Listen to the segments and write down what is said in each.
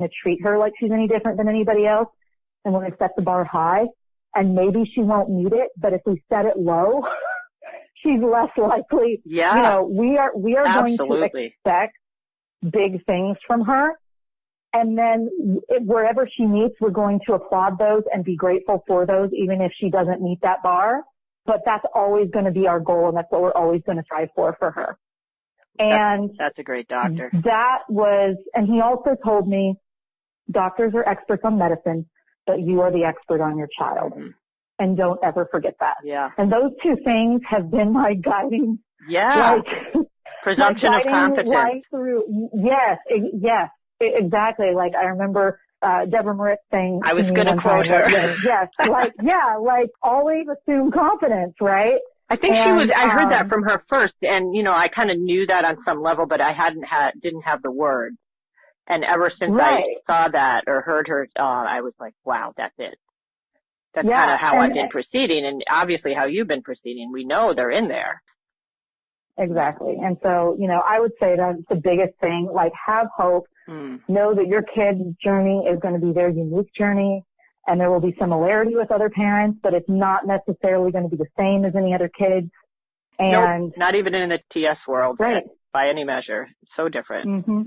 to treat her like she's any different than anybody else. And we're going to set the bar high. And maybe she won't meet it, but if we set it low, she's less likely. Yeah. You know, we are going to Absolutely. expect big things from her. And then wherever she meets, we're going to applaud those and be grateful for those, even if she doesn't meet that bar. But that's always going to be our goal, and that's what we're always going to strive for her. And that's a great doctor. And he also told me, doctors are experts on medicine, but you are the expert on your child. Mm-hmm. And don't ever forget that. Yeah. And those two things have been my guiding, presumption of competence. Life through. Yes, exactly. Like I remember Deborah Moritz saying, I was going to quote her. Like always assume confidence, right? I think she was. I heard that from her first, and I kind of knew that on some level, but I didn't have the words. And ever since I saw that or heard her, I was like, wow, that's it. That's kind of how I've been proceeding, and obviously how you've been proceeding. We know they're in there. Exactly. And so, I would say that's the biggest thing, like have hope, know that your kid's journey is going to be their unique journey, and there will be similarity with other parents, but it's not necessarily going to be the same as any other kids. And nope, not even in the TS world, right. By any measure. It's so different. Mm-hmm.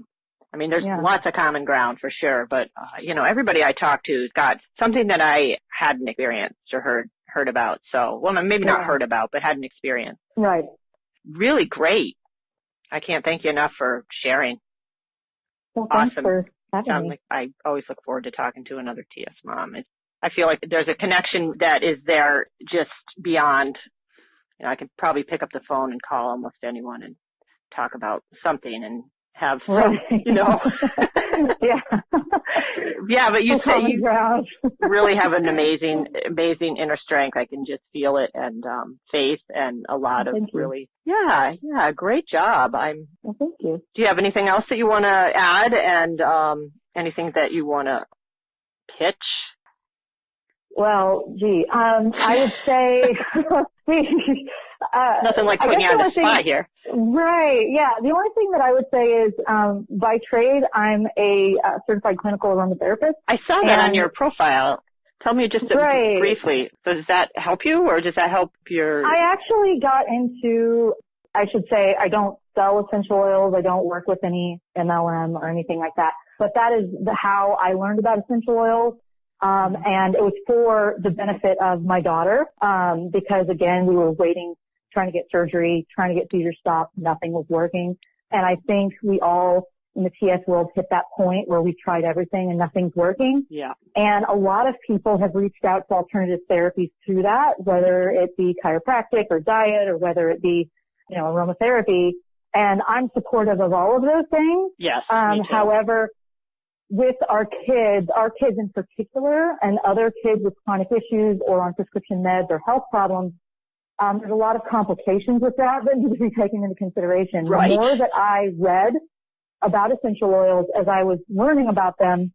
I mean, there's lots of common ground for sure, but, everybody I talk to has got something that I hadn't experienced or heard about. So, well, maybe not heard about, but hadn't experienced. Right. Really great. I can't thank you enough for sharing. Well, awesome. Thanks for having me. I always look forward to talking to another TS mom. I feel like there's a connection that is there just beyond, I could probably pick up the phone and call almost anyone and talk about something and have some, Yeah, but you say you really have an amazing inner strength. I can just feel it, and faith, and a lot of really, great job. Well, thank you. Do you have anything else that you want to add, and anything that you want to pitch? Well, I would say nothing like putting you on the spot here. Right. Yeah. The only thing that I would say is, by trade, I'm a certified clinical aromatherapist. I saw that on your profile. Tell me just briefly. So does that help you, or does that help your? I actually got into, I should say, I don't sell essential oils. I don't work with any MLM or anything like that. But that is how I learned about essential oils. And it was for the benefit of my daughter, because again, we were waiting, trying to get surgery, trying to get seizures stopped. Nothing was working. And I think we all in the TS world hit that point where we've tried everything and nothing's working. Yeah. And a lot of people have reached out to alternative therapies through that, whether it be chiropractic or diet, or whether it be, aromatherapy. And I'm supportive of all of those things. Yes. However, with our kids in particular, and other kids with chronic issues or on prescription meds or health problems, there's a lot of complications with that need to be taken into consideration. Right. The more that I read about essential oils as I was learning about them,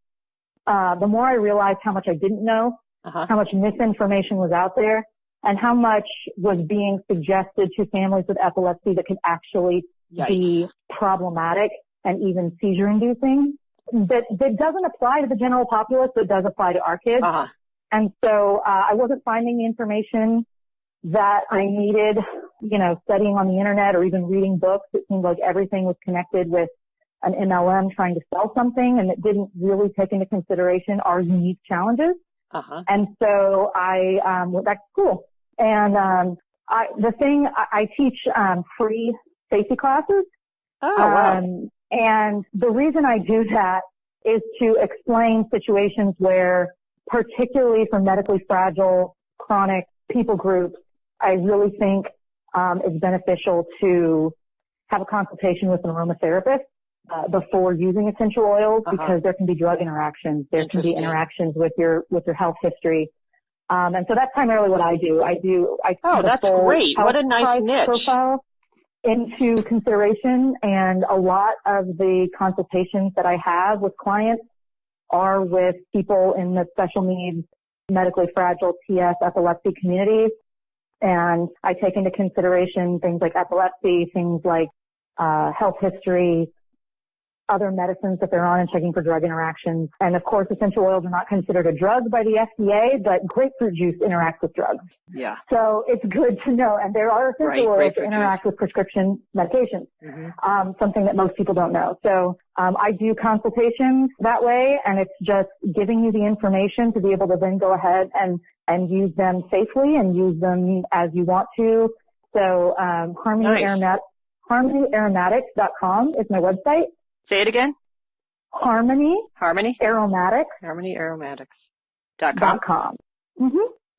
the more I realized how much I didn't know, how much misinformation was out there, and how much was being suggested to families with epilepsy that could actually be problematic and even seizure-inducing. That doesn't apply to the general populace, but does apply to our kids. And so I wasn't finding the information that I needed, studying on the internet or even reading books. It seemed like everything was connected with an MLM trying to sell something, and it didn't really take into consideration our unique challenges. And so I went back to school. And I teach free safety classes. And the reason I do that is to explain situations where, particularly for medically fragile, chronic people groups, I really think it's beneficial to have a consultation with an aromatherapist before using essential oils, because there can be drug interactions. There can be interactions with your health history. And so that's primarily what I do. That's great. What a nice niche. Profile into consideration, and a lot of the consultations that I have with clients are with people in the special needs, medically fragile TS epilepsy communities. And I take into consideration things like epilepsy, things like health history, other medicines that they're on and checking for drug interactions. And of course, essential oils are not considered a drug by the FDA, but grapefruit juice interacts with drugs. Yeah. So it's good to know. And there are essential oils that interact with prescription medications, something that most people don't know. So I do consultations that way, and it's just giving you the information to be able to then go ahead and use them safely and use them as you want to. So HarmonyAromatics.com is my website. Say it again. Harmony Aromatics. HarmonyAromatics.com.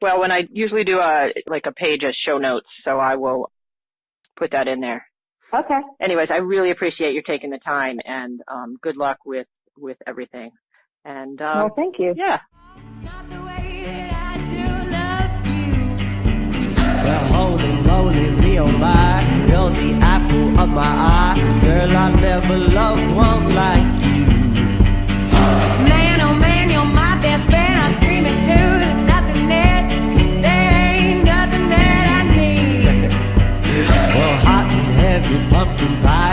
Well, when I usually do a page as show notes, so I will put that in there. Okay. Anyways, I really appreciate you taking the time, and good luck with everything. And well, thank you. Yeah. Well, holy moly, realize you're the apple of my eye. Girl, I never loved one like you. Man, oh man, you're my best friend. I scream it too. There's nothing that, there ain't nothing that I need. Well, hot and heavy pumpkin pie.